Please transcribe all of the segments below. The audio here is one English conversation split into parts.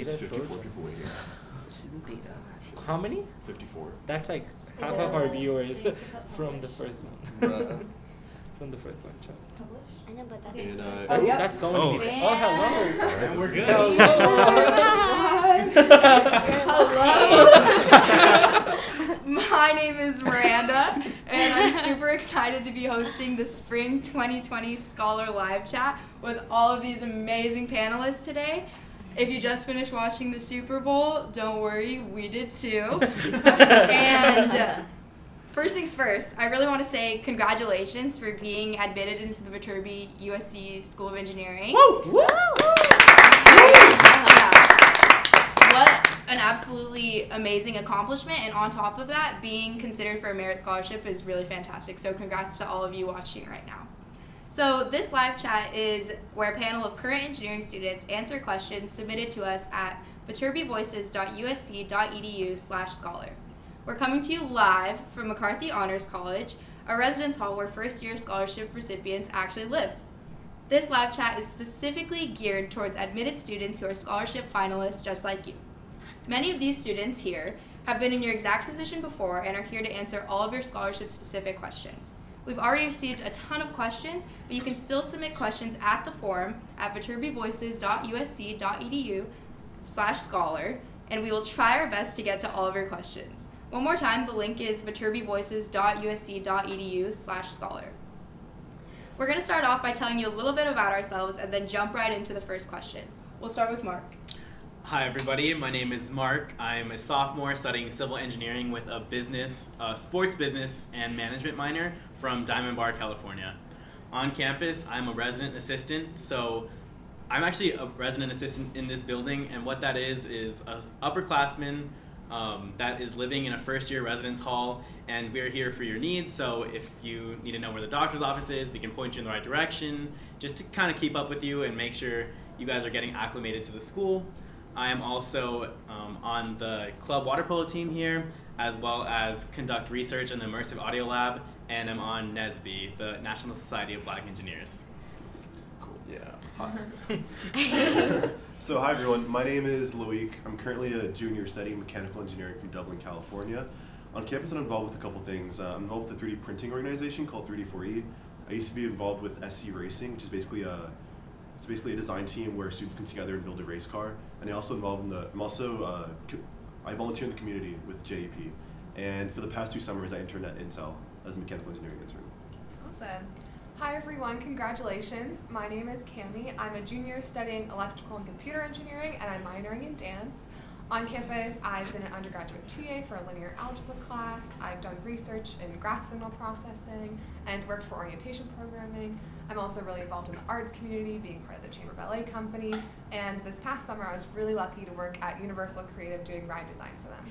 There's Data 54 people waiting. How many? 54. That's like half of our viewers from the first one. From the first lecture. I know, but that's... And, That's so many people. Oh, hello. And we're good. Hello. My name is Miranda, and I'm super excited to be hosting the Spring 2020 Scholar Live Chat with all of these amazing panelists today. If you just finished watching the Super Bowl, don't worry, we did too. And first things first, I really want to say congratulations for being admitted into the Viterbi USC School of Engineering. Woo! Woo! Yeah. What an absolutely amazing accomplishment, and on top of that, being considered for a merit scholarship is really fantastic. So congrats to all of you watching right now. So this live chat is where a panel of current engineering students answer questions submitted to us at viterbivoices.usc.edu/scholar. We're coming to you live from McCarthy Honors College, a residence hall where first-year scholarship recipients actually live. This live chat is specifically geared towards admitted students who are scholarship finalists just like you. Many of these students here have been in your exact position before and are here to answer all of your scholarship-specific questions. We've already received a ton of questions, but you can still submit questions at the forum at viterbivoices.usc.edu/scholar, and we will try our best to get to all of your questions. One more time, the link is viterbivoices.usc.edu/scholar. We're going to start off by telling you a little bit about ourselves and then jump right into the first question. We'll start with Mark. Hi everybody, my name is Mark. I'm a sophomore studying civil engineering with a sports business and management minor from Diamond Bar, California. On campus, I'm a resident assistant, so I'm actually a resident assistant in this building, and what that is an upperclassman that is living in a first-year residence hall, and we're here for your needs. So if you need to know where the doctor's office is, we can point you in the right direction, just to kind of keep up with you and make sure you guys are getting acclimated to the school. I am also on the club water polo team here, as well as conduct research in the immersive audio lab, and I'm on NSBE, the National Society of Black Engineers. Cool. Yeah. Hi. So hi everyone, my name is Loic. I'm currently a junior studying mechanical engineering from Dublin, California. On campus I'm involved with a couple things. I'm involved with a 3D printing organization called 3D4E. I used to be involved with SC Racing, which is basically a design team where students come together and build a race car. And I volunteer in the community with JEP. And for the past 2 summers I interned at Intel as a mechanical engineering intern. Awesome. Hi everyone, congratulations. My name is Cami. I'm a junior studying electrical and computer engineering, and I'm minoring in dance. On campus, I've been an undergraduate TA for a linear algebra class. I've done research in graph signal processing and worked for orientation programming. I'm also really involved in the arts community, being part of the Chamber Ballet Company. And this past summer, I was really lucky to work at Universal Creative doing ride design for them.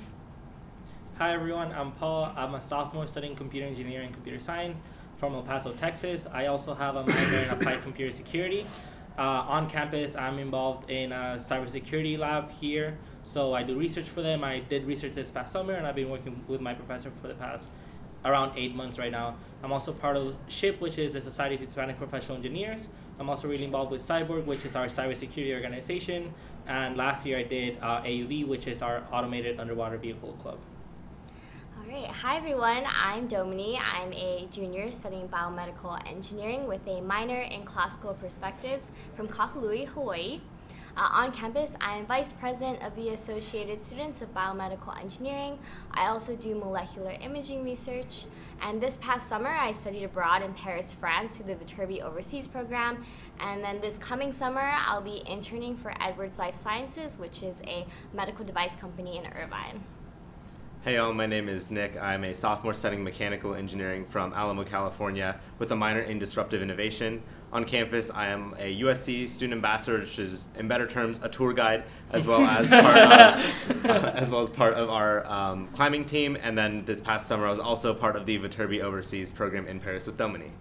Hi everyone, I'm Paul. I'm a sophomore studying computer engineering and computer science from El Paso, Texas. I also have a minor in applied computer security. On campus, I'm involved in a cybersecurity lab here, so I do research for them. I did research this past summer, and I've been working with my professor for the past around 8 months right now. I'm also part of SHIP, which is the Society of Hispanic Professional Engineers. I'm also really involved with Cyborg, which is our cybersecurity organization. And last year I did AUV, which is our Automated Underwater Vehicle Club. All right. Hi, everyone. I'm Domini. I'm a junior studying biomedical engineering with a minor in classical perspectives from Kahului, Hawaii. On campus, I am vice president of the Associated Students of Biomedical Engineering. I also do molecular imaging research. And this past summer, I studied abroad in Paris, France through the Viterbi Overseas program. And then this coming summer, I'll be interning for Edwards Life Sciences, which is a medical device company in Irvine. Hey y'all, my name is Nick. I'm a sophomore studying mechanical engineering from Alamo, California with a minor in disruptive innovation. On campus, I am a USC student ambassador, which is, in better terms, a tour guide, as well as part of our climbing team. And then this past summer, I was also part of the Viterbi Overseas program in Paris with Domini.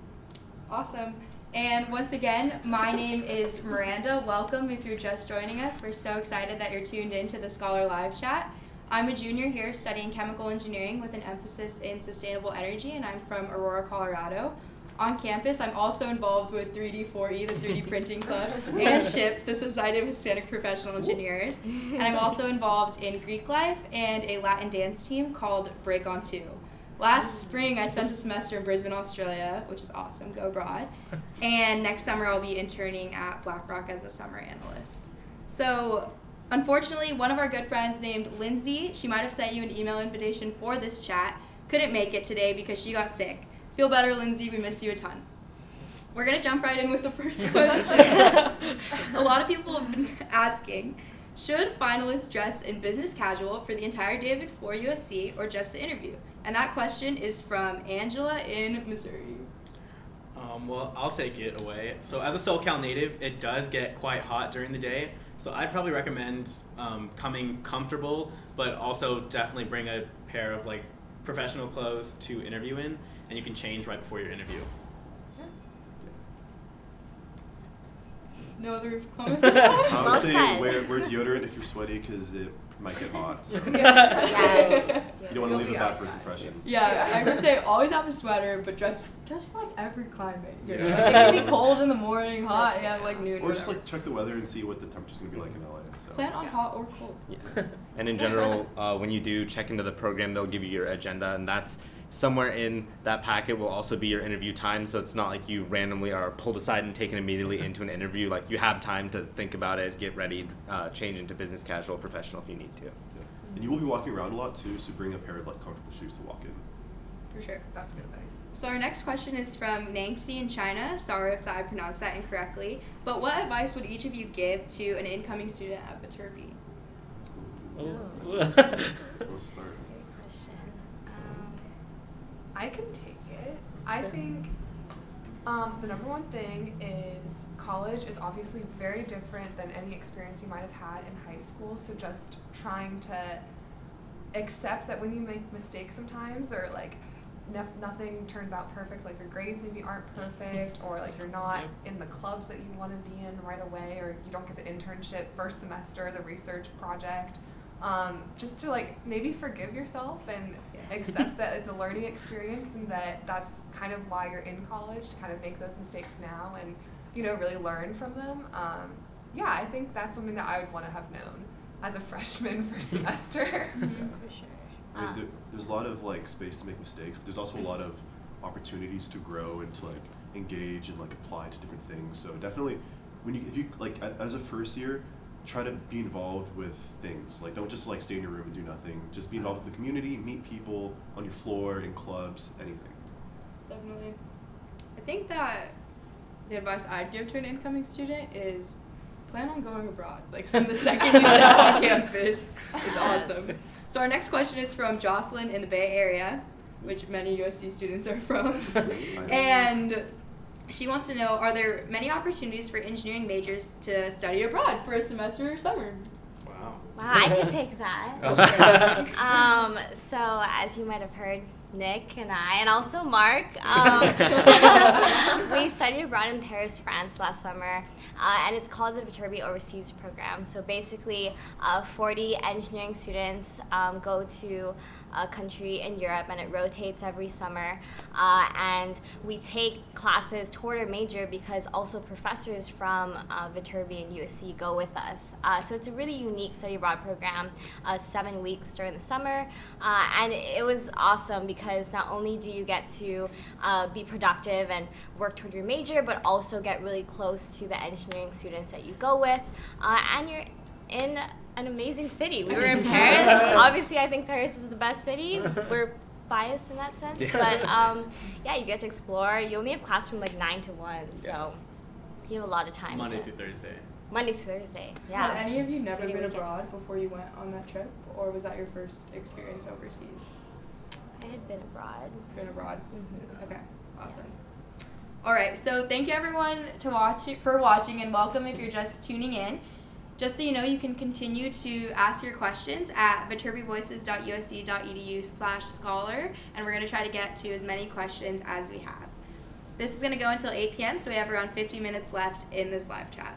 Awesome. And once again, my name is Miranda. Welcome if you're just joining us. We're so excited that you're tuned in to the Scholar Live Chat. I'm a junior here studying chemical engineering with an emphasis in sustainable energy, and I'm from Aurora, Colorado. On campus, I'm also involved with 3D4E, the 3D Printing Club, and SHIP, the Society of Hispanic Professional Engineers. And I'm also involved in Greek life and a Latin dance team called Break On 2. Last spring, I spent a semester in Brisbane, Australia, which is awesome. Go abroad. And next summer, I'll be interning at BlackRock as a summer analyst. So, unfortunately, one of our good friends named Lindsay, she might have sent you an email invitation for this chat, couldn't make it today because she got sick. Feel better, Lindsay. We miss you a ton. We're going to jump right in with the first question. A lot of people have been asking, should finalists dress in business casual for the entire day of Explore USC or just the interview? And that question is from Angela in Missouri. Well, I'll take it away. So as a SoCal native, it does get quite hot during the day. So I'd probably recommend coming comfortable, but also definitely bring a pair of like professional clothes to interview in, and you can change right before your interview. No other comments on that? I would Well say said. wear deodorant if you're sweaty because it might get hot. So. Yes. You don't want to leave a You'll bad be first outside. impression. Yeah, I would say always have a sweater, but dress for like every climate. You know? Yeah. Like, it can be cold in the morning, So hot, true. yeah, like noon. Or just whatever. like check the weather and see what the temperature's gonna be like in LA. So. Plan on hot or cold. Yes. And in general, when you do check into the program, they'll give you your agenda, and that's somewhere in that packet will also be your interview time. So it's not like you randomly are pulled aside and taken immediately into an interview. Like you have time to think about it, get ready, change into business casual, professional if you need to. Yeah. And you will be walking around a lot too, so bring a pair of like comfortable shoes to walk in. For sure. That's good advice. So our next question is from Nancy in China. Sorry if I pronounced that incorrectly. But what advice would each of you give to an incoming student at Viterbi? Who wants to start? Great question. I can take it. I think the number one thing is college is obviously very different than any experience you might have had in high school. So just trying to accept that when you make mistakes sometimes, or like nothing turns out perfect, like your grades maybe aren't perfect, or like you're not in the clubs that you want to be in right away, or you don't get the internship first semester, the research project. Just to like maybe forgive yourself and accept that it's a learning experience and that that's kind of why you're in college, to kind of make those mistakes now and, you know, really learn from them. Yeah, I think that's something that I would want to have known as a freshman first semester. For sure. I mean, there's a lot of like space to make mistakes, but there's also a lot of opportunities to grow and to like engage and like apply to different things. So definitely, if you like as a first year, try to be involved with things. Like don't just like stay in your room and do nothing. Just be involved with the community, meet people on your floor, in clubs, anything. Definitely. I think that the advice I'd give to an incoming student is plan on going abroad. Like from the second you step on campus. It's awesome. So our next question is from Jocelyn in the Bay Area, which many USC students are from. And she wants to know, are there many opportunities for engineering majors to study abroad for a semester or summer? Wow. Wow, I can take that. So as you might have heard, Nick and I, and also Mark, we studied abroad in Paris, France last summer, and it's called the Viterbi Overseas Program. So basically, 40 engineering students go to a country in Europe, and it rotates every summer. And we take classes toward our major because also professors from Viterbi and USC go with us. So it's a really unique study abroad program, 7 weeks during the summer, and it was awesome because not only do you get to be productive and work toward your major, but also get really close to the engineering students that you go with, and you're in an amazing city. We were in Paris. Obviously, I think Paris is the best city. We're biased in that sense, but yeah, you get to explore. You only have class from like 9 to 1, so you have a lot of time. Monday through Thursday. Monday through Thursday, yeah. Had any of you never Pretty been weekends. abroad before you went on that trip, or was that your first experience overseas? I had been abroad. Been abroad. Mm-hmm. Okay, awesome. All right, so thank you everyone for watching, and welcome if you're just tuning in. Just so you know, you can continue to ask your questions at viterbivoices.usc.edu/scholar, and we're going to try to get to as many questions as we have. This is going to go until 8 p.m., so we have around 50 minutes left in this live chat.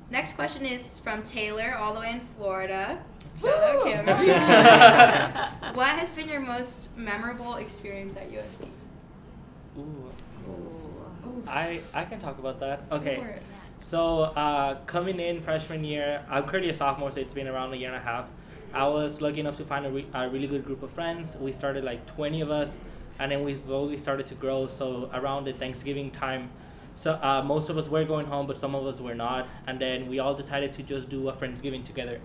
Next question is from Taylor, all the way in Florida. Shout out Cameron. What has been your most memorable experience at USC? Ooh. Ooh. I can talk about that. Okay. For it. So coming in freshman year, I'm currently a sophomore, so it's been around a year and a half. I was lucky enough to find a really good group of friends. We started like 20 of us, and then we slowly started to grow. So around the Thanksgiving time, so most of us were going home, but some of us were not. And then we all decided to just do a Friendsgiving together.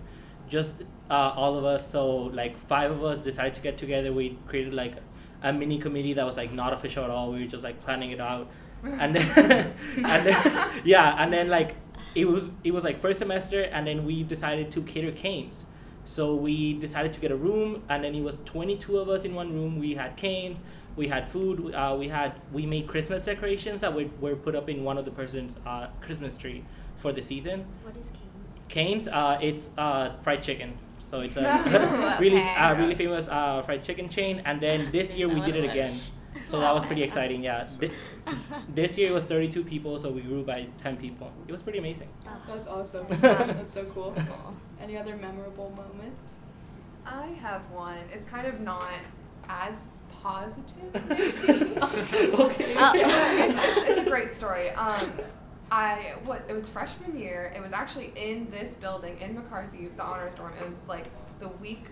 Just all of us, so like 5 of us decided to get together. We created like a mini committee that was like not official at all. We were just like planning it out. And then, and then like it was like first semester, and then we decided to cater canes. So we decided to get a room, and then it was 22 of us in one room. We had canes, we had food, we made Christmas decorations that were put up in one of the person's Christmas tree for the season. What is canes? Canes, it's fried chicken. So it's a Ooh, really okay. really famous fried chicken chain. And then this year we did it again. So that was pretty exciting, yeah. This year it was 32 people, so we grew by 10 people. It was pretty amazing. That's awesome. Sounds That's so cool. cool. Any other memorable moments? I have one. It's kind of not as positive, maybe. Okay. It's a great story. It was freshman year. It was actually in this building in McCarthy, the honors dorm. It was like the week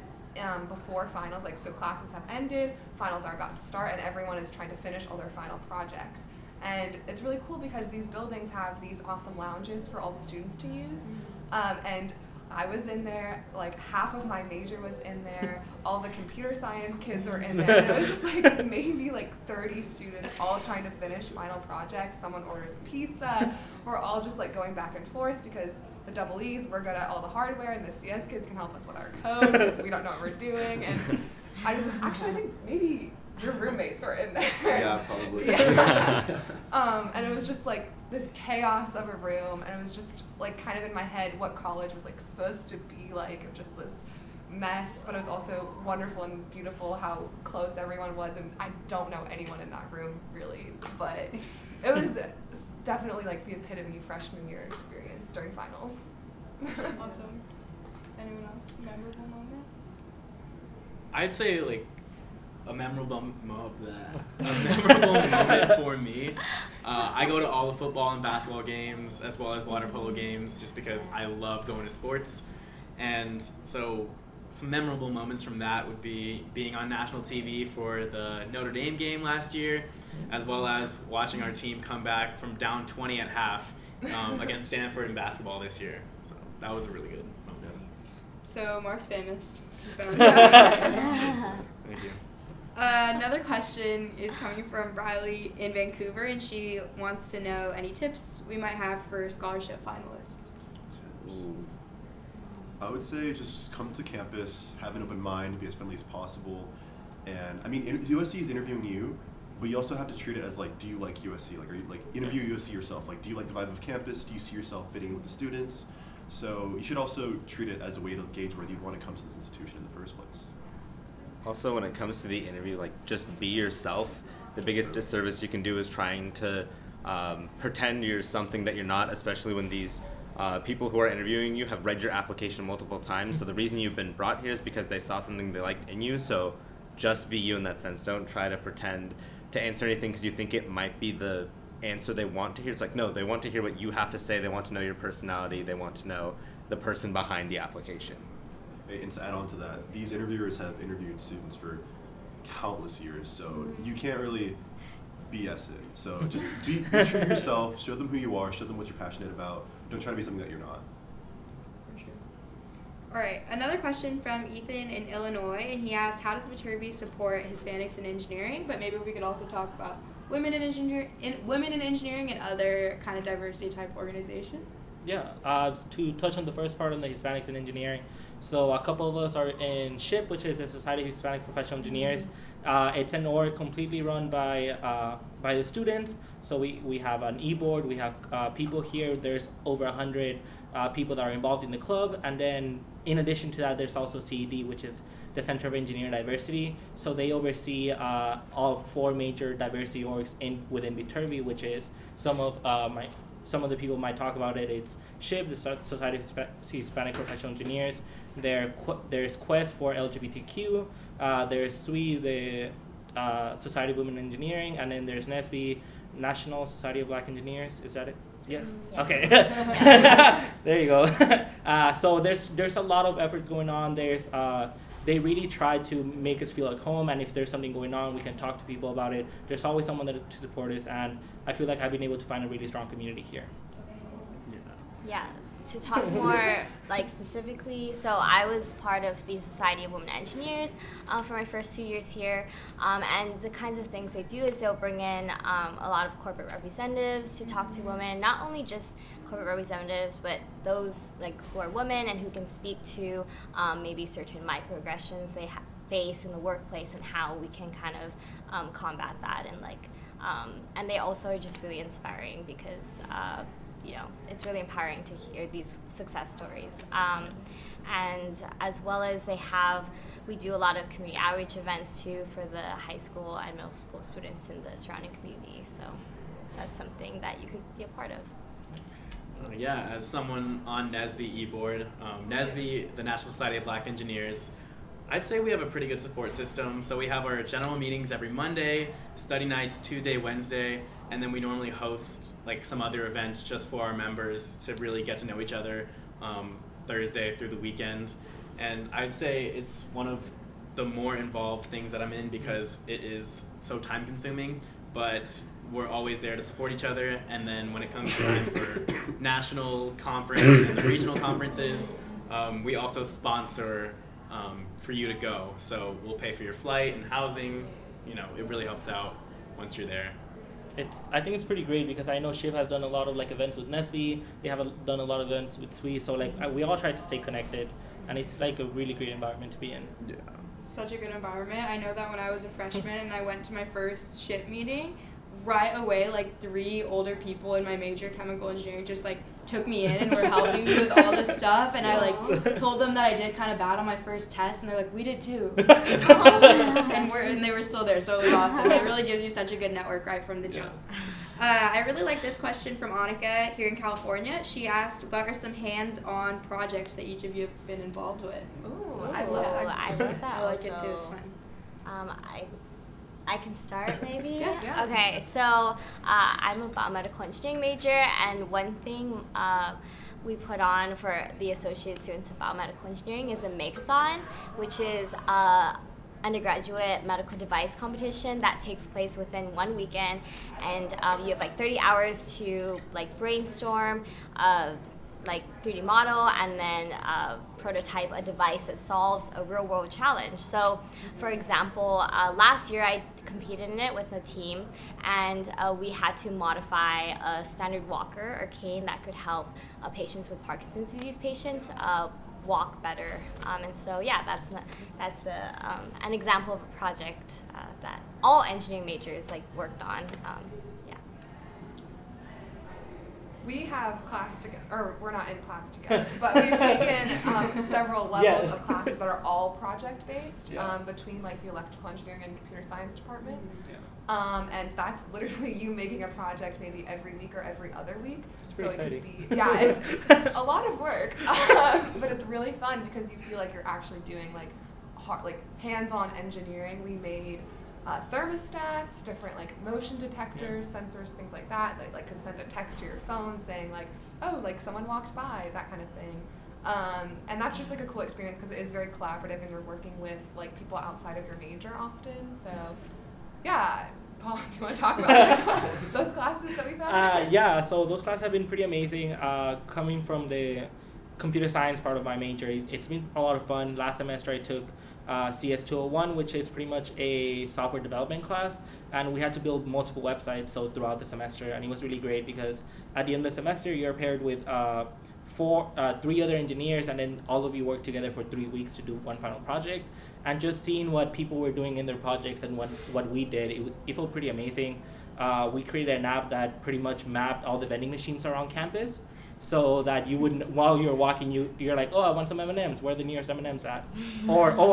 before finals, like so classes have ended, finals are about to start, and everyone is trying to finish all their final projects. And it's really cool because these buildings have these awesome lounges for all the students to use. And I was in there, like half of my major was in there, all the computer science kids were in there, and it was just like maybe like 30 students all trying to finish final projects. Someone orders pizza. We're all just like going back and forth because the double E's, we're good at all the hardware, and the CS kids can help us with our code because we don't know what we're doing. And I think maybe your roommates are in there. Yeah, probably. Yeah. And it was just like this chaos of a room, and it was just like kind of in my head what college was like supposed to be like, of just this mess. But it was also wonderful and beautiful how close everyone was, and I don't know anyone in that room really, but it was definitely like the epitome freshman year experience during finals. Awesome. Anyone else? Memorable moment? I'd say like a memorable moment for me. I go to all the football and basketball games as well as water polo games just because I love going to sports. And so some memorable moments from that would be being on national TV for the Notre Dame game last year, as well as watching our team come back from down 20 at half against Stanford in basketball this year. So that was a really good moment. So Mark's famous. He's been on Thank you. Another question is coming from Riley in Vancouver, and she wants to know any tips we might have for scholarship finalists. Ooh. I would say just come to campus, have an open mind, be as friendly as possible. And I mean, USC is interviewing you, but you also have to treat it as like, do you like USC? Like, are you like interview USC yourself? Like, do you like the vibe of campus? Do you see yourself fitting with the students? So you should also treat it as a way to gauge whether you'd want to come to this institution in the first place. Also, when it comes to the interview, like, just be yourself. The biggest disservice you can do is trying to pretend you're something that you're not, especially when these people who are interviewing you have read your application multiple times. So the reason you've been brought here is because they saw something they liked in you. So just be you in that sense. Don't try to pretend to answer anything because you think it might be the answer they want to hear. It's like, no, they want to hear what you have to say. They want to know your personality. They want to know the person behind the application. And to add on to that, these interviewers have interviewed students for countless years, so you can't really BS it. So just be true to yourself, show them who you are, show them what you're passionate about. Don't try to be something that you're not. For sure. All right, another question from Ethan in Illinois, and he asks, how does Viterbi support Hispanics in engineering? But maybe we could also talk about women in engineering and other kind of diversity type organizations. Yeah, to touch on the first part on the Hispanics in engineering, so a couple of us are in SHIP, which is the Society of Hispanic Professional Engineers. It's an org completely run by the students. So we have an e-board, we have people here, there's over 100 people that are involved in the club, and then in addition to that, there's also CED, which is the Center of Engineering Diversity. So they oversee all 4 major diversity orgs within Viterbi, which is some of the people might talk about it. It's SHIP, the Society of Hispanic Professional Engineers. There's Quest for LGBTQ. There's SWE, the Society of Women in Engineering, and then there's NSBE, National Society of Black Engineers. Is that it? Yes. Yes. Okay. There you go. So there's a lot of efforts going on. They really try to make us feel at home, and if there's something going on, we can talk to people about it. There's always someone to support us, and I feel like I've been able to find a really strong community here. Yeah, to talk more like specifically, so I was part of the Society of Women Engineers for my first 2 years here, and the kinds of things they do is they'll bring in a lot of corporate representatives to talk to women, not only just corporate representatives, but those like who are women and who can speak to maybe certain microaggressions they face in the workplace and how we can kind of combat that, and like and they also are just really inspiring because it's really empowering to hear these success stories. And as well as we do a lot of community outreach events too for the high school and middle school students in the surrounding community. So that's something that you could be a part of. Yeah, as someone on NSBE e-board, NSBE, the National Society of Black Engineers, I'd say we have a pretty good support system. So we have our general meetings every Monday, study nights Tuesday, Wednesday, and then we normally host like some other event just for our members to really get to know each other Thursday through the weekend. And I'd say it's one of the more involved things that I'm in because it is so time consuming, but we're always there to support each other. And then when it comes time for national conference and the regional conferences, we also sponsor for you to go. So we'll pay for your flight and housing. It really helps out once you're there. I think it's pretty great because I know SHIP has done a lot of like events with NSBE. They have done a lot of events with SWE. So like we all try to stay connected, and it's like a really great environment to be in. Yeah. Such a good environment. I know that when I was a freshman and I went to my first SHIP meeting, right away, like 3 older people in my major, chemical engineering, just like took me in and were helping me with all this stuff. And I like told them that I did kind of bad on my first test, and they're like, "We did too." and they were still there, so it was awesome. It really gives you such a good network right from the jump. I really like this question from Annika here in California. She asked, "What are some hands-on projects that each of you have been involved with?" Ooh, I love that. I love that. I like it also. too. It's fun. I can start maybe? Yeah. Okay, so I'm a biomedical engineering major, and one thing we put on for the associate students of biomedical engineering is a make-a-thon, which is undergraduate medical device competition that takes place within 1 weekend, and you have like 30 hours to like brainstorm like 3D model and then prototype a device that solves a real world challenge. So for example, last year I competed in it with a team, and we had to modify a standard walker or cane that could help patients with Parkinson's disease patients walk better. And so yeah, that's an example of a project that all engineering majors like worked on. We have class together, or we're not in class together, but we've taken several levels of classes that are all project-based between like the electrical engineering and computer science department. And that's literally you making a project maybe every week or every other week. It's pretty exciting. It could be, it's a lot of work, but it's really fun because you feel like you're actually doing like hands-on engineering. We made thermostats, different like motion detectors, sensors, things like that like could send a text to your phone saying like, oh, like someone walked by, that kind of thing. And that's just like a cool experience because it is very collaborative and you're working with like people outside of your major often. So yeah, Paul, do you want to talk about those classes that we've had? So those classes have been pretty amazing. Coming from the computer science part of my major, it's been a lot of fun. Last semester I took CS201, which is pretty much a software development class, and we had to build multiple websites throughout the semester, and it was really great because at the end of the semester you're paired with 3 other engineers, and then all of you work together for 3 weeks to do one final project. And just seeing what people were doing in their projects and what we did, it felt pretty amazing. We created an app that pretty much mapped all the vending machines around campus, so that you wouldn't, while you're walking, you're like, oh, I want some M&Ms. Where are the nearest M&Ms at? Or, oh,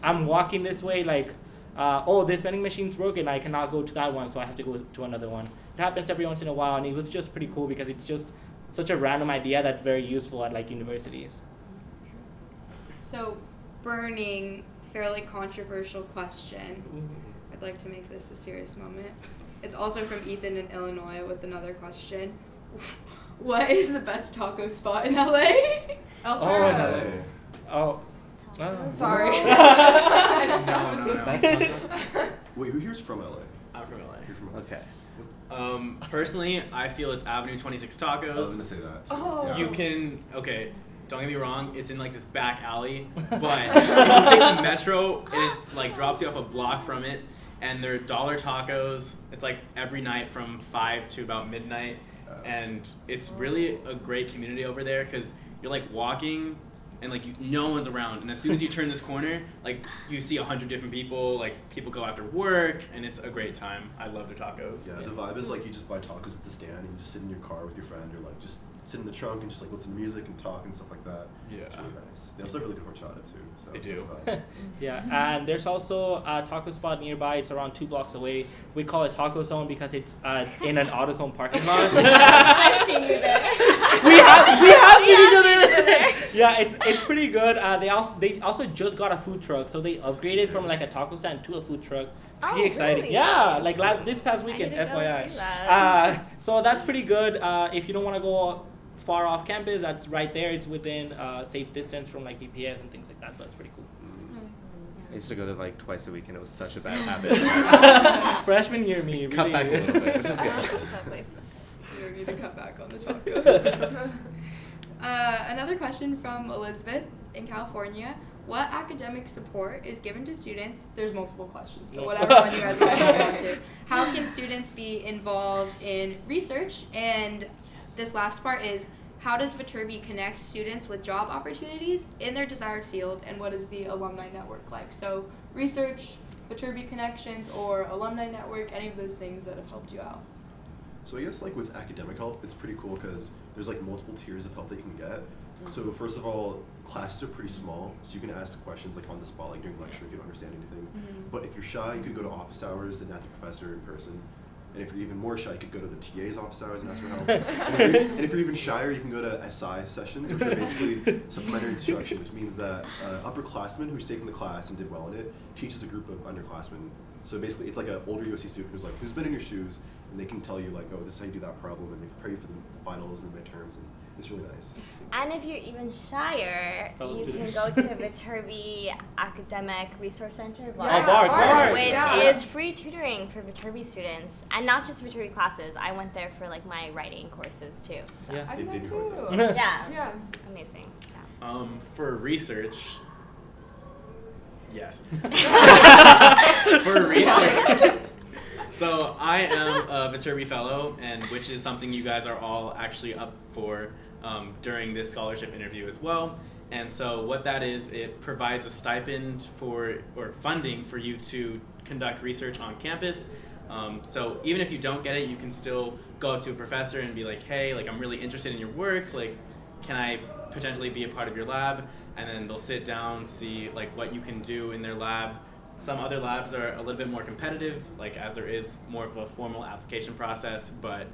I'm walking this way, like, oh, this vending machine's broken. I cannot go to that one, so I have to go to another one. It happens every once in a while, and it was just pretty cool because it's just such a random idea that's very useful at like universities. So burning fairly controversial question. I'd like to make this a serious moment. It's also from Ethan in Illinois with another question. What is the best taco spot in LA? Oh, no. Oh. Sorry. Wait, who here's from LA? I'm from LA. You're from LA. Okay. Personally, I feel it's Avenue 26 Tacos. I was gonna say that. Too. Oh. Yeah. You can, okay, don't get me wrong, it's in like this back alley, but you can take the metro and it like drops you off a block from it, and they're dollar tacos. It's like every night from 5 to about midnight, and it's really a great community over there because you're like walking and like no one's around, and as soon as you turn this corner, like you see 100 different people, like people go after work, and it's a great time. I love their tacos. Yeah, the vibe is like you just buy tacos at the stand and you just sit in your car with your friend or like just sit in the trunk and just like listen to music and talk and stuff like that. Yeah. It's really nice. They also have really good horchata too. So They do. it's fun. Yeah, and there's also a taco spot nearby. It's around 2 blocks away. We call it Taco Zone because it's in an AutoZone parking lot. I've seen you there. we have seen each other. there. Yeah, it's pretty good. They also just got a food truck, so they upgraded from like a taco stand to a food truck. Pretty Oh, exciting. really? Yeah, like this past weekend, I need to go FYI. see that. So that's pretty good. If you don't want to go far off campus, that's right there. It's within safe distance from like DPS and things like that, so that's pretty cool. I used to go there like twice a week, and it was such a bad habit. Freshman year me, really. Cut back a little bit, which is good. That place. We need to cut back on the tacos. Another question from Elizabeth in California. What academic support is given to students? There's multiple questions, so whatever one you guys want to hold on to. How can students be involved in research? And this last part is, how does Viterbi connect students with job opportunities in their desired field, and what is the alumni network like? So research, Viterbi connections, or alumni network, any of those things that have helped you out. So I guess like with academic help, it's pretty cool because there's like multiple tiers of help that you can get. So first of all, classes are pretty small, so you can ask questions like on the spot, like during lecture if you don't understand anything. But if you're shy, you could go to office hours and ask the professor in person. And if you're even more shy, you could go to the TA's office hours and ask for help. And if you're even shyer, you can go to SI sessions, which are basically supplementary instruction, which means that upperclassman who's taken the class and did well in it teaches a group of underclassmen. So basically, it's like an older USC student who's been in your shoes, and they can tell you like, oh, this is how you do that problem, and they prepare you for the finals and the midterms, and it's really nice. And if you're even shyer, Fellow you students. can go to Viterbi Academic Resource Center, BARC. which Yeah. is free tutoring for Viterbi students, and not just Viterbi classes. I went there for like my writing courses too. So Yeah. I did They that do too. yeah, Yeah. amazing. Yeah. For research, yes. For research. So I am a Viterbi Fellow, and which is something you guys are all actually up for during this scholarship interview as well. And so what that is, it provides a stipend or funding for you to conduct research on campus. So even if you don't get it, you can still go up to a professor and be like, hey, like I'm really interested in your work, like can I potentially be a part of your lab? And then they'll sit down, see like what you can do in their lab. Some other labs are a little bit more competitive, like as there is more of a formal application process, but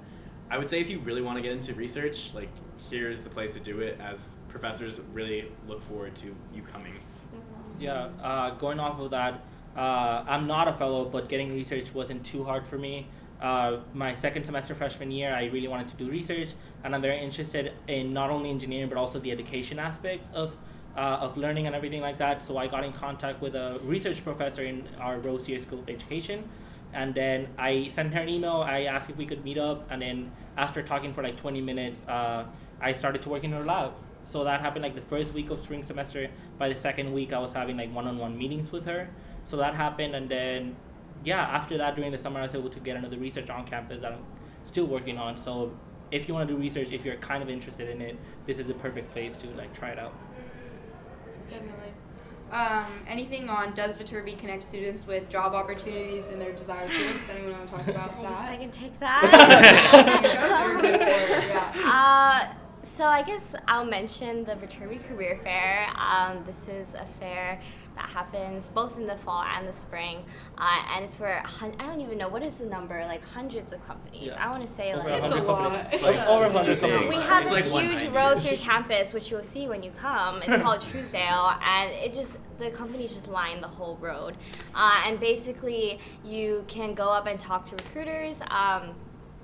I would say if you really want to get into research, like here's the place to do it, as professors really look forward to you coming. Yeah, going off of that, I'm not a fellow, but getting research wasn't too hard for me. My second semester freshman year, I really wanted to do research, and I'm very interested in not only engineering, but also the education aspect of learning and everything like that. So I got in contact with a research professor in our Rose Year School of Education. And then I sent her an email, I asked if we could meet up, and then after talking for like 20 minutes, I started to work in her lab. So that happened like the first week of spring semester. By the second week, I was having like one-on-one meetings with her. So that happened, and then, yeah, after that, during the summer, I was able to get another research on campus that I'm still working on. So if you want to do research, if you're kind of interested in it, this is the perfect place to like try it out. Definitely. Anything on does Viterbi connect students with job opportunities in their desired fields? Anyone want to talk about I guess I that? can take that. You're good for it, yeah. So so I guess I'll mention the Viterbi Career Fair. This is a fair that happens both in the fall and the spring, and it's where I don't even know what is the number, like hundreds of companies. Yeah. I want to say Over like 100 lot. companies. Like over 100 Just companies. we It's have like this huge 190. road through campus, which you'll see when you come. It's called Truesdale, and the companies just line the whole road, and basically you can go up and talk to recruiters.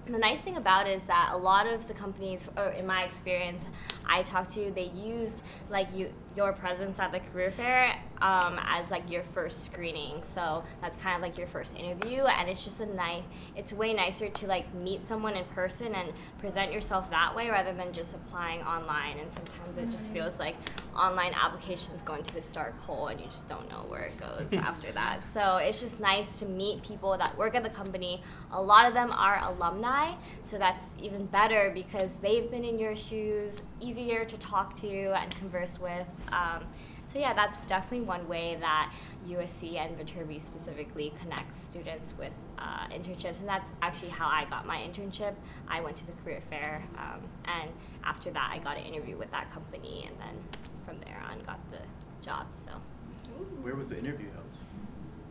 The nice thing about it is that a lot of the companies, or in my experience, I talked to, they used like your presence at the career fair as like your first screening. So that's kind of like your first interview, and it's just it's way nicer to like meet someone in person and present yourself that way rather than just applying online. And sometimes it just feels like online applications going to this dark hole and you just don't know where it goes after that. So it's just nice to meet people that work at the company. A lot of them are alumni, so that's even better because they've been in your shoes, easier to talk to and converse with. So yeah, that's definitely one way that USC and Viterbi specifically connects students with internships, and that's actually how I got my internship. I went to the career fair, and after that I got an interview with that company, and then from there on got the job. So Where was the interview held?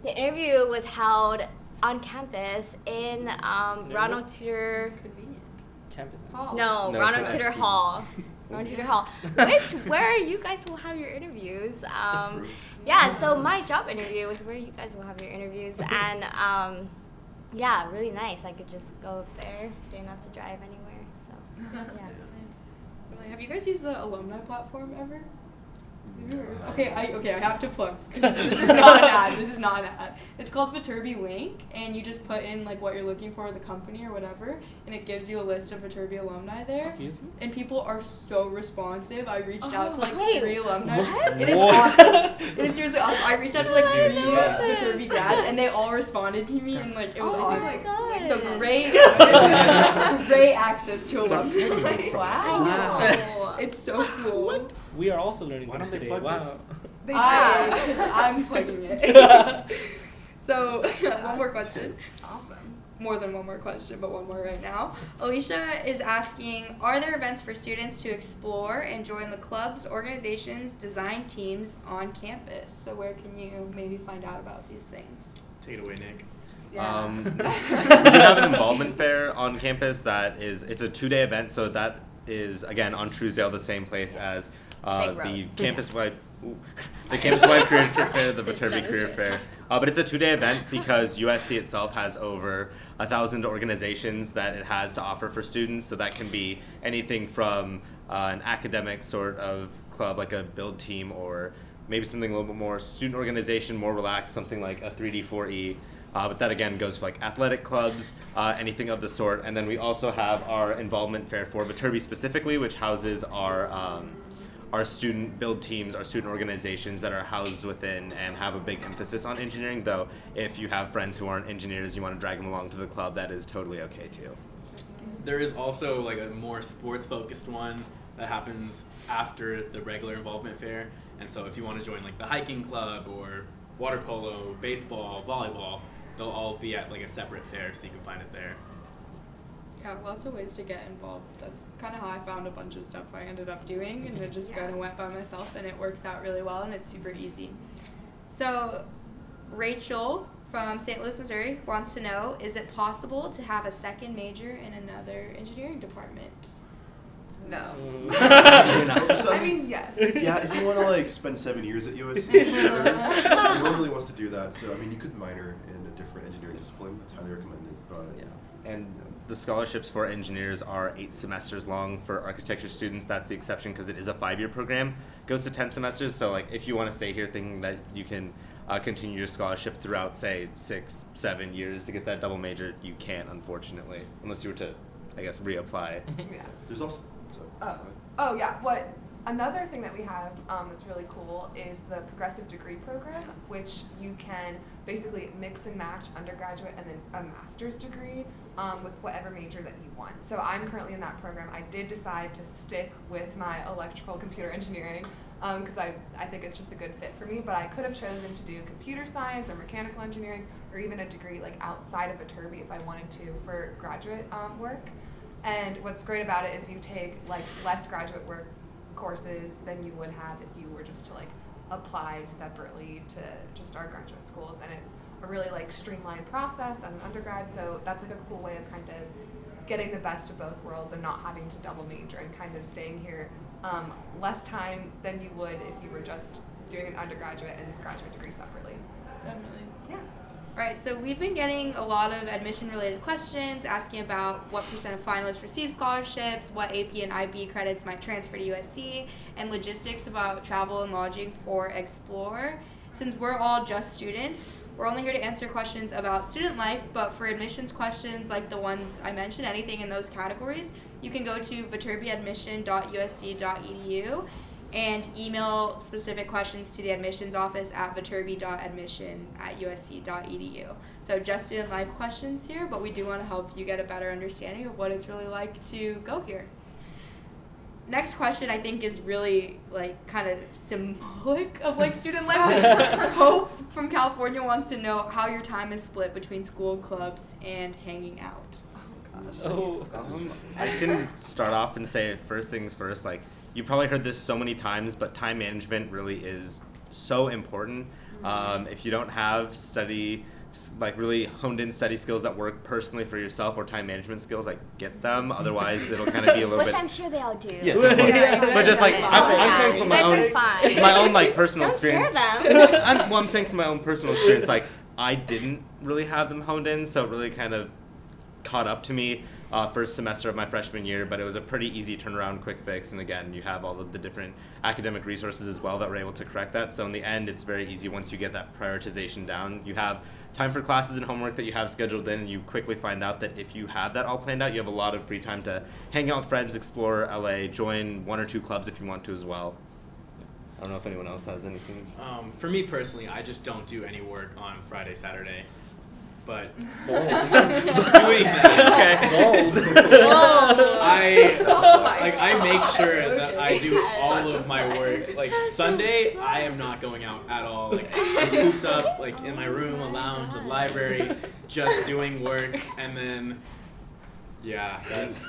the interview was held on campus in Ronald Tudor. Convenient. Campus. Hall. No, No, Ronald it's an Tudor ST. Hall. Ronald Tudor Hall. Where you guys will have your interviews. Yeah, so my job interview was where you guys will have your interviews. And yeah, really nice. I could just go up there, didn't have to drive anywhere. So, yeah. Really, have you guys used the alumni platform ever? Okay, I have to plug. 'Cause this is not an ad. This is not an ad. It's called Viterbi Link, and you just put in like what you're looking for, the company or whatever, and it gives you a list of Viterbi alumni there. Excuse me? And people are so responsive. I reached out to like wait, 3 alumni. what? It is awesome. It is seriously awesome. I reached out to like Oh, I 3 know this. Viterbi grads, and they all responded to me, and like it was Oh awesome. my God. So great, great access to alumni. Wow. It's so cool. We are also learning Why things don't they today. plug Wow. this? They Because I'm plugging it. So, one more question. Awesome. More than one more question, but one more right now. Alicia is asking, are there events for students to explore and join the clubs, organizations, design teams on campus? So where can you maybe find out about these things? Take it away, Nick. Yeah. We do have an involvement fair on campus it's a 2-day event, so that is, again, on Truesdale, the same place as Big the road. campus-wide career fair, the Viterbi Career Fair. But it's a 2-day event because USC itself has over 1,000 organizations that it has to offer for students. So that can be anything from an academic sort of club, like a build team, or maybe something a little bit more student organization, more relaxed, something like a 3D4E. But that again goes for like athletic clubs, anything of the sort. And then we also have our involvement fair for Viterbi specifically, which houses our student build teams, our student organizations that are housed within and have a big emphasis on engineering. Though if you have friends who aren't engineers, you want to drag them along to the club, that is totally okay too. There is also like a more sports focused one that happens after the regular involvement fair. And so if you want to join like the hiking club or water polo, baseball, volleyball, they'll all be at like a separate fair, so you can find it there. Yeah, lots of ways to get involved. That's kind of how I found a bunch of stuff I ended up doing, and I just kind of went by myself, and it works out really well, and it's super easy. So, Rachel from St. Louis, Missouri wants to know, is it possible to have a second major in another engineering department? No. So, I mean, yes. yeah, if you want to like spend 7 years at USC, sure. No one really wants to do that. So I mean, you could minor in a different engineering discipline. That's highly recommended. But Yeah. And the scholarships for engineers are 8 semesters long. For architecture students, that's the exception because it is a 5-year program. It goes to 10 semesters. So like if you want to stay here thinking that you can continue your scholarship throughout, say, 6-7 years to get that double major, you can't, unfortunately, unless you were to, I guess, reapply. Yeah. there's also. Oh yeah. Another thing that we have that's really cool is the progressive degree program, which you can basically mix and match undergraduate and then a master's degree with whatever major that you want. So I'm currently in that program. I did decide to stick with my electrical computer engineering because I think it's just a good fit for me, but I could have chosen to do computer science or mechanical engineering or even a degree like outside of Viterbi if I wanted to for graduate work. And what's great about it is you take like less graduate work courses than you would have if you were just to like apply separately to just our graduate schools, and it's a really like streamlined process as an undergrad, so that's like a cool way of kind of getting the best of both worlds and not having to double major and kind of staying here less time than you would if you were just doing an undergraduate and graduate degree separately. Definitely. Yeah. All right, so we've been getting a lot of admission-related questions asking about what % of finalists receive scholarships, what AP and IB credits might transfer to USC, and logistics about travel and lodging for Explore. Since we're all just students, we're only here to answer questions about student life, but for admissions questions like the ones I mentioned, anything in those categories, you can go to viterbiadmission.usc.edu and email specific questions to the admissions office at viterbi.admission@usc.edu. So just student life questions here, but we do want to help you get a better understanding of what it's really like to go here. Next question I think is really like kind of symbolic of like student life. Hope from California wants to know how your time is split between school clubs and hanging out. I can start off and say first things first, like you probably heard this so many times, but time management really is so important. If you don't have really honed in study skills that work personally for yourself, or time management skills, like get them. Otherwise, it'll kind of be a little Which bit. I'm sure they all do. Yes, of course. But just like I'm saying from my own like personal Don't experience. scare them. I'm saying from my own personal experience, like I didn't really have them honed in, so it really kind of caught up to me first semester of my freshman year, but it was a pretty easy turnaround, quick fix, and again, you have all of the different academic resources as well that were able to correct that. So in the end, it's very easy once you get that prioritization down. You have time for classes and homework that you have scheduled in, and you quickly find out that if you have that all planned out, you have a lot of free time to hang out with friends, explore LA, join 1 or 2 clubs if you want to as well. I don't know if anyone else has anything. For me personally, I just don't do any work on Friday, Saturday. But Bold. doing that, I make sure that I do all of my work. Like Sunday, I am not going out at all. Like I'm cooped up, like in my room, a lounge, a library, just doing work, and then that's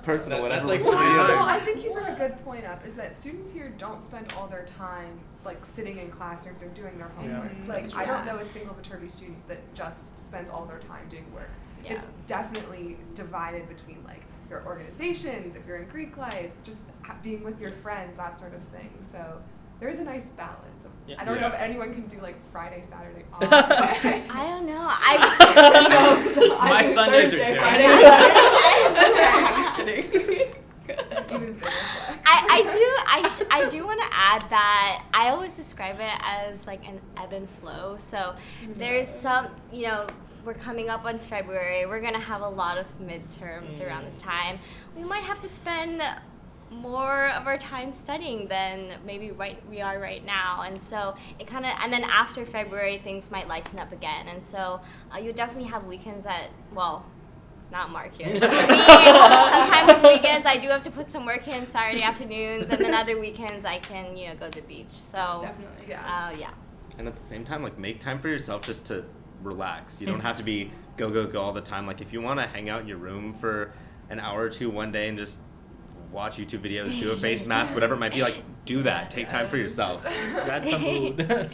Personal, that's whatever. like my Well, time. I think you bring a good point up, is that students here don't spend all their time like sitting in classrooms or doing their homework. Like I don't know a single Viterbi student that just spends all their time doing work. Yeah. It's definitely divided between like your organizations, if you're in Greek life, just being with your friends, that sort of thing. So there is a nice balance. I don't know if anyone can do like Friday, Saturday off. But I don't know. My Sundays are terrible. Friday, Saturday. Okay, just kidding. Even bigger flex. I do want to add that I always describe it as like an ebb and flow. So there's some, we're coming up on February. We're going to have a lot of midterms around this time. We might have to spend more of our time studying than maybe we are right now, and so and then after February things might lighten up again, and so you'll definitely have weekends not Mark here. For me, sometimes weekends I do have to put some work in, Saturday afternoons, and then other weekends I can go to the beach. So Definitely, yeah. And at the same time, like make time for yourself just to relax. You don't have to be go all the time. Like if you want to hang out in your room for an hour or two one day and just watch YouTube videos, do a face mask, whatever it might be, like do that. Take time for yourself. That's some mood.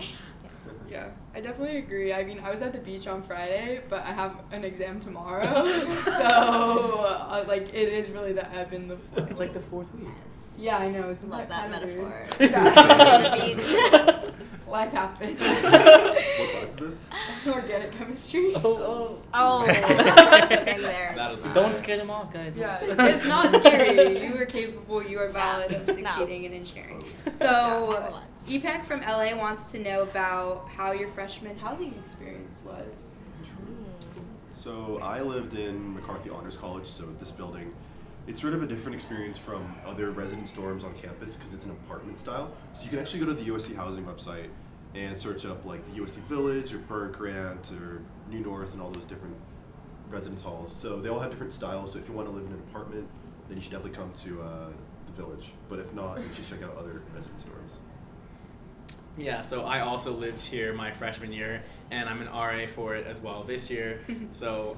Yeah, I definitely agree. I mean, I was at the beach on Friday, but I have an exam tomorrow, so like it is really the ebb and the flow. It's like the 4th week. Yeah, I know. Isn't Love that that kinda weird? metaphor. On the beach. Life happens. What class is this? Organic chemistry. Oh, been there. That'll do. Don't scare them off, guys. Yeah, it's not scary. You are capable. You are valid of succeeding in engineering. So, EPEC from LA wants to know about how your freshman housing experience was. So I lived in McCarthy Honors College, so this building, it's sort of a different experience from other residence dorms on campus because it's an apartment style. So you can actually go to the USC housing website and search up like the USC Village or Burr Grant or New North and all those different residence halls. So they all have different styles. So if you want to live in an apartment, then you should definitely come to the Village. But if not, you should check out other residence dorms. Yeah, so I also lived here my freshman year, and I'm an RA for it as well this year. So,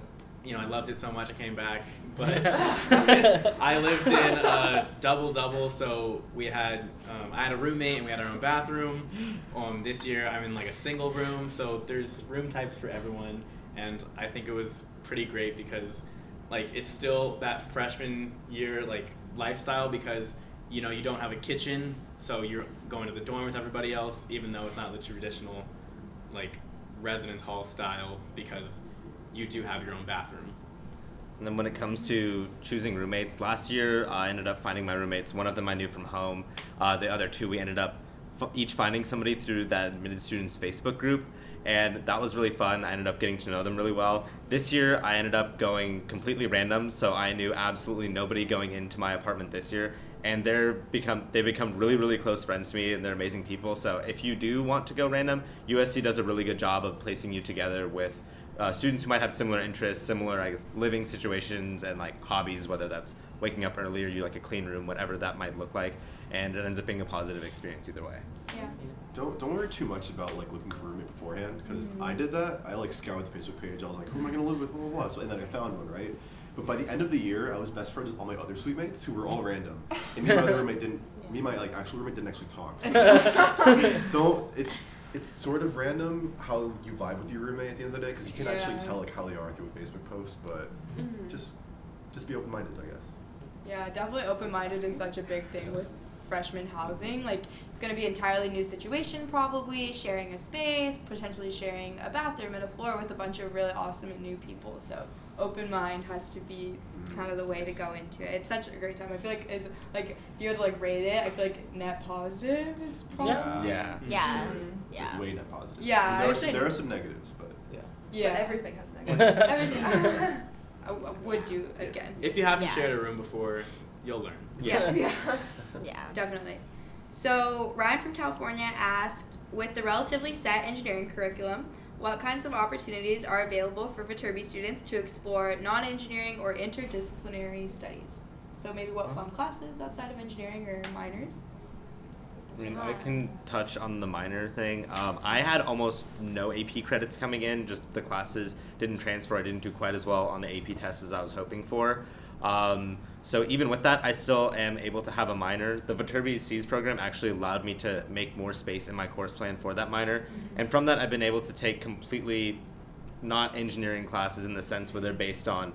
I loved it so much I came back. But I lived in a double-double, so we had I had a roommate and we had our own bathroom. This year I'm in like a single room, so there's room types for everyone, and I think it was pretty great because like it's still that freshman year like lifestyle because you don't have a kitchen, so you're going to the dorm with everybody else, even though it's not the traditional like residence hall style because you do have your own bathroom. And then when it comes to choosing roommates, last year I ended up finding my roommates. One of them I knew from home. The other two we ended up each finding somebody through that admitted students Facebook group, and that was really fun. I ended up getting to know them really well. This year I ended up going completely random, so I knew absolutely nobody going into my apartment this year, and they've become really, really close friends to me, and they're amazing people. So if you do want to go random, USC does a really good job of placing you together with students who might have similar interests, similar, I guess, living situations and like hobbies, whether that's waking up early or you like a clean room, whatever that might look like, and it ends up being a positive experience either way. Yeah. Don't worry too much about like looking for a roommate beforehand, because I did that. I like scoured the Facebook page. I was like, who am I gonna live with? Blah blah blah. So, and then I found one, right? But by the end of the year, I was best friends with all my other suite mates who were all random, and me and my other roommate didn't. Me and my like actual roommate didn't actually talk. So it's sort of random how you vibe with your roommate at the end of the day, because you can actually tell like how they are through a Facebook post. But just be open minded, I guess. Yeah, definitely open-minded is such a big thing with freshman housing. Like, it's going to be an entirely new situation probably, sharing a space, potentially sharing a bathroom and a floor with a bunch of really awesome and new people. So open mind has to be kind of the way to go into it. It's such a great time. I feel like if you had to like rate it, I feel like net positive is probably Like, way net positive. Yeah, And there are some negatives, but yeah. But everything has negatives. Everything. I would do again. If you haven't shared a room before, you'll learn. Yeah. Yeah. Definitely. So Ryan from California asked, with the relatively set engineering curriculum, what kinds of opportunities are available for Viterbi students to explore non-engineering or interdisciplinary studies? So maybe what fun classes outside of engineering or minors? I mean, I can touch on the minor thing. I had almost no AP credits coming in, just the classes didn't transfer. I didn't do quite as well on the AP tests as I was hoping for. So even with that, I still am able to have a minor. The Viterbi C's program actually allowed me to make more space in my course plan for that minor. And from that, I've been able to take completely not engineering classes in the sense where they're based on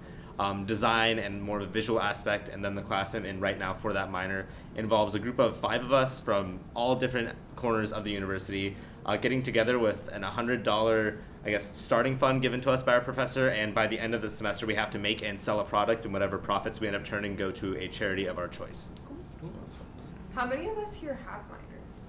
design and more of a visual aspect. And then the class I'm in right now for that minor involves a group of 5 of us from all different corners of the university getting together with an $100, I guess, starting fund given to us by our professor, and by the end of the semester we have to make and sell a product, and whatever profits we end up turning go to a charity of our choice. How many of us here have minors?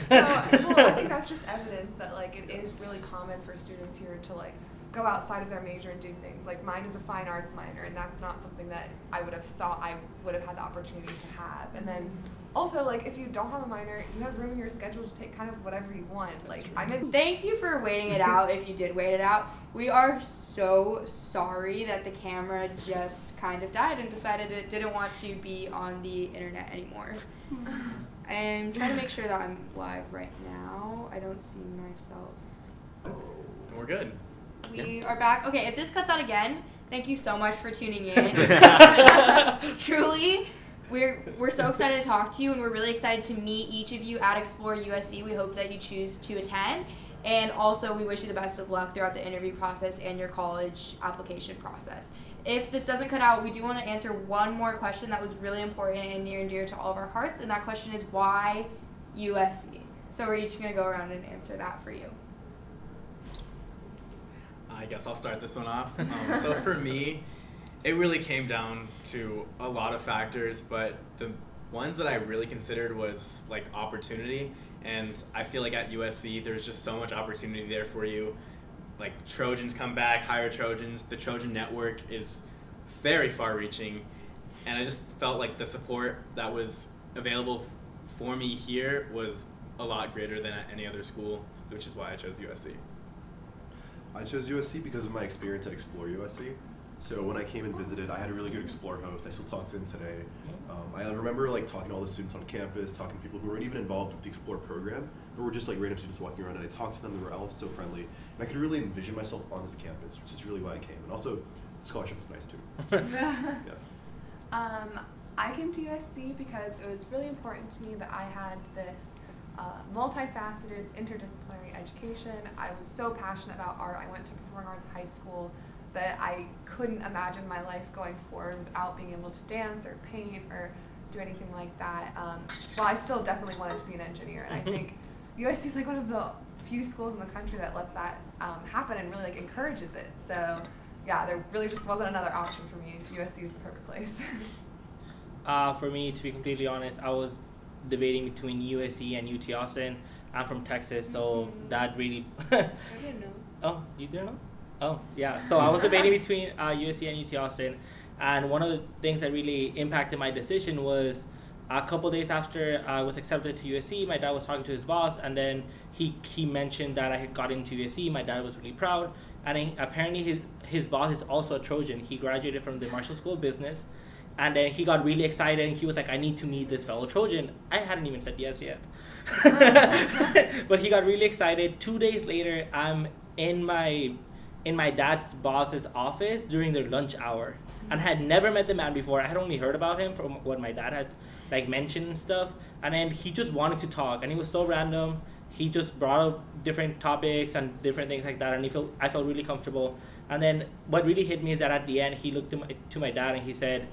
Well, I think that's just evidence that like it is really common for students here to like go outside of their major and do things. Like mine is a fine arts minor, and that's not something that I would have thought I would have had the opportunity to have. And then also, like, if you don't have a minor, you have room in your schedule to take kind of whatever you want. Like, I'm in. Thank you for waiting it out if you did wait it out. We are so sorry that the camera just kind of died and decided it didn't want to be on the internet anymore. I'm trying to make sure that I'm live right now. I don't see myself. We're good. We are back. Okay, if this cuts out again, thank you so much for tuning in. Truly, we're so excited to talk to you, and we're really excited to meet each of you at Explore USC. We hope that you choose to attend, and also we wish you the best of luck throughout the interview process and your college application process. If this doesn't cut out, we do want to answer one more question that was really important and near and dear to all of our hearts, and that question is why USC? So we're each going to go around and answer that for you. I guess I'll start this one off. So for me, it really came down to a lot of factors, but the ones that I really considered was like opportunity. And I feel like at USC, there's just so much opportunity there for you. Like Trojans come back, hire Trojans. The Trojan network is very far reaching. And I just felt like the support that was available for me here was a lot greater than at any other school, which is why I chose USC. I chose USC because of my experience at Explore USC. So when I came and visited, I had a really good Explore host. I still talk to him today. I remember like talking to all the students on campus, talking to people who weren't even involved with the Explore program, but were just like random students walking around, and I talked to them. They were all so friendly, and I could really envision myself on this campus, which is really why I came. And also, the scholarship was nice too. So, yeah. I came to USC because it was really important to me that I had this multifaceted, interdisciplinary education. I was so passionate about art. I went to performing arts high school that I couldn't imagine my life going forward without being able to dance or paint or do anything like that. Well, I still definitely wanted to be an engineer, and I think USC is like one of the few schools in the country that lets that happen and really like encourages it. So yeah, there really just wasn't another option for me. USC is the perfect place. For me, to be completely honest, I was debating between USC and UT Austin. I'm from Texas, so that really... I didn't know. Oh, you didn't know? Oh, yeah. So I was debating between USC and UT Austin, and one of the things that really impacted my decision was a couple days after I was accepted to USC, my dad was talking to his boss, and then he mentioned that I had got into USC. My dad was really proud, and apparently his boss is also a Trojan. He graduated from the Marshall School of Business, and then he got really excited, and he was like, I need to meet this fellow Trojan. I hadn't even said yes yet. But he got really excited. 2 days later, I'm in my dad's boss's office during their lunch hour, and had never met the man before. I had only heard about him from what my dad had like mentioned and stuff, and then he just wanted to talk, and he was so random. He just brought up different topics and different things like that, and I felt really comfortable. And then what really hit me is that at the end, he looked to my dad and he said,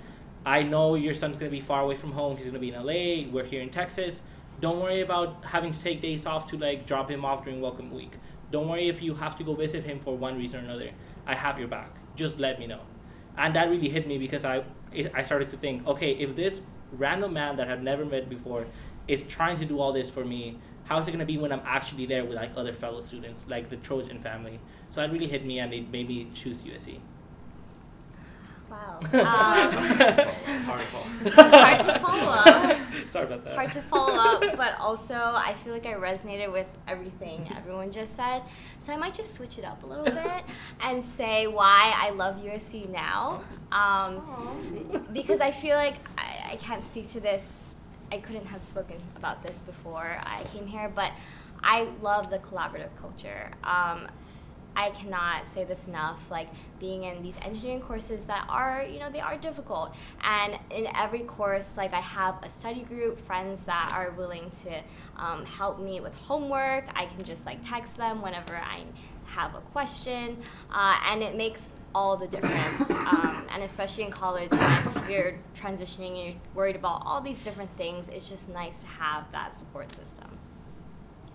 I know your son's going to be far away from home. He's going to be in LA. We're here in Texas. Don't worry about having to take days off to like drop him off during welcome week. Don't worry if you have to go visit him for one reason or another. I have your back. Just let me know. And that really hit me because I started to think, okay, if this random man that I've never met before is trying to do all this for me, how is it going to be when I'm actually there with like other fellow students, like the Trojan family? So that really hit me, and it made me choose USC. Wow. Hard It's hard to follow up. Sorry about that. Hard to follow up, but also I feel like I resonated with everything everyone just said. So I might just switch it up a little bit and say why I love USC now. Because I feel like I can't speak to this. I couldn't have spoken about this before I came here, but I love the collaborative culture. I cannot say this enough, like being in these engineering courses that are, they are difficult. And in every course, like I have a study group, friends that are willing to help me with homework. I can just like text them whenever I have a question, and it makes all the difference. And especially in college when you're transitioning and you're worried about all these different things, it's just nice to have that support system.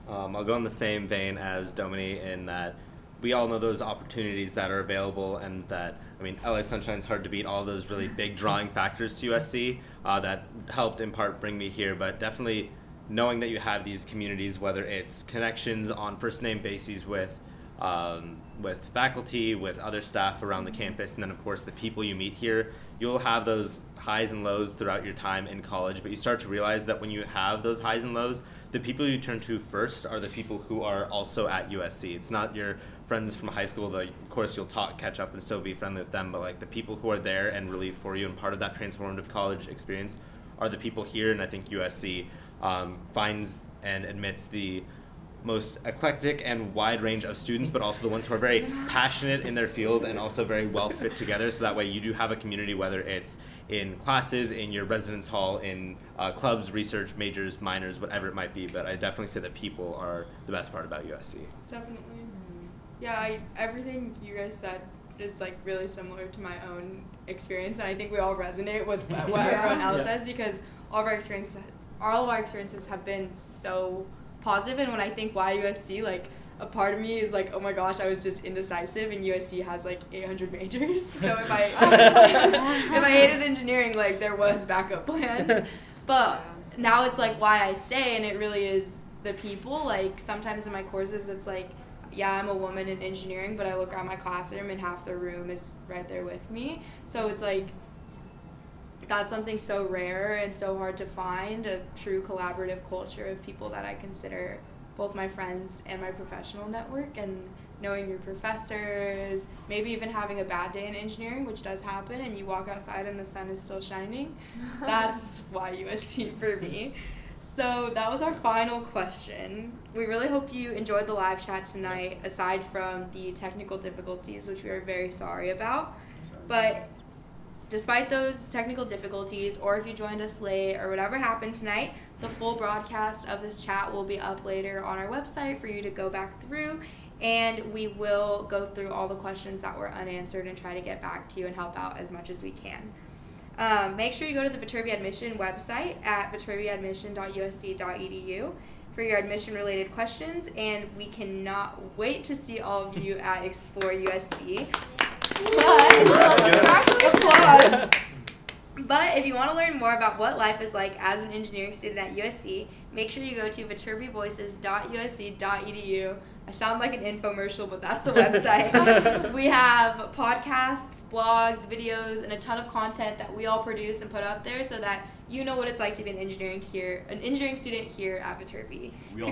I'll go in the same vein as Domini in that we all know those opportunities that are available, and that, LA Sunshine's hard to beat all those really big drawing factors to USC that helped in part bring me here, but definitely knowing that you have these communities, whether it's connections on first name bases with faculty, with other staff around the campus, and then of course the people you meet here. You'll have those highs and lows throughout your time in college, but you start to realize that when you have those highs and lows, the people you turn to first are the people who are also at USC. It's not your friends from high school, though of course you'll catch up and still be friendly with them, but like the people who are there and really for you and part of that transformative college experience are the people here. And I think USC finds and admits the most eclectic and wide range of students, but also the ones who are very passionate in their field and also very well fit together, so that way you do have a community, whether it's in classes, in your residence hall, in clubs, research, majors, minors, whatever it might be. But I definitely say that people are the best part about USC. Definitely. Yeah, everything you guys said is like really similar to my own experience, and I think we all resonate with what everyone else says, because all of our experiences have been so positive. And when I think why USC, like a part of me is like, oh my gosh, I was just indecisive, and USC has like 800 majors. So if I hated engineering, like there was backup plans. But now it's like why I stay, and it really is the people. Like sometimes in my courses, it's like, yeah, I'm a woman in engineering, but I look around my classroom and half the room is right there with me. So it's like, that's something so rare and so hard to find, a true collaborative culture of people that I consider both my friends and my professional network. And knowing your professors, maybe even having a bad day in engineering, which does happen, and you walk outside and the sun is still shining. That's why USC for me. So that was our final question. We really hope you enjoyed the live chat tonight, aside from the technical difficulties, which we are very sorry about. But despite those technical difficulties, or if you joined us late or whatever happened tonight, the full broadcast of this chat will be up later on our website for you to go back through, and we will go through all the questions that were unanswered and try to get back to you and help out as much as we can. Make sure you go to the Viterbi Admission website at viterbiadmission.usc.edu for your admission-related questions, and we cannot wait to see all of you at Explore USC. Applause. But if you want to learn more about what life is like as an engineering student at USC, make sure you go to viterbivoices.usc.edu. I sound like an infomercial, but that's the website. We have podcasts, blogs, videos, and a ton of content that we all produce and put up there so that you know what it's like to be an engineering student here at Viterbi. We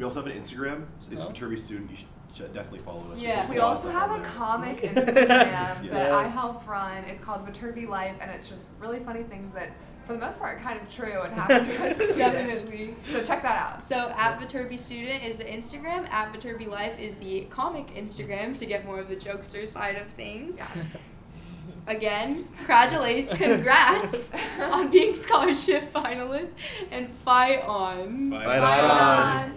also have an Instagram. It's Viterbi Student. You should definitely follow us. Yeah. We also have a comic Instagram that I help run. It's called Viterbi Life, and it's just really funny things that, for the most part, are kind of true and happen to us students. Definitely. So check that out. So at Viterbi Student is the Instagram. At Viterbi Life is the comic Instagram to get more of the jokester side of things. Yeah. Again, congrats on being scholarship finalists, and fight on. Fight on.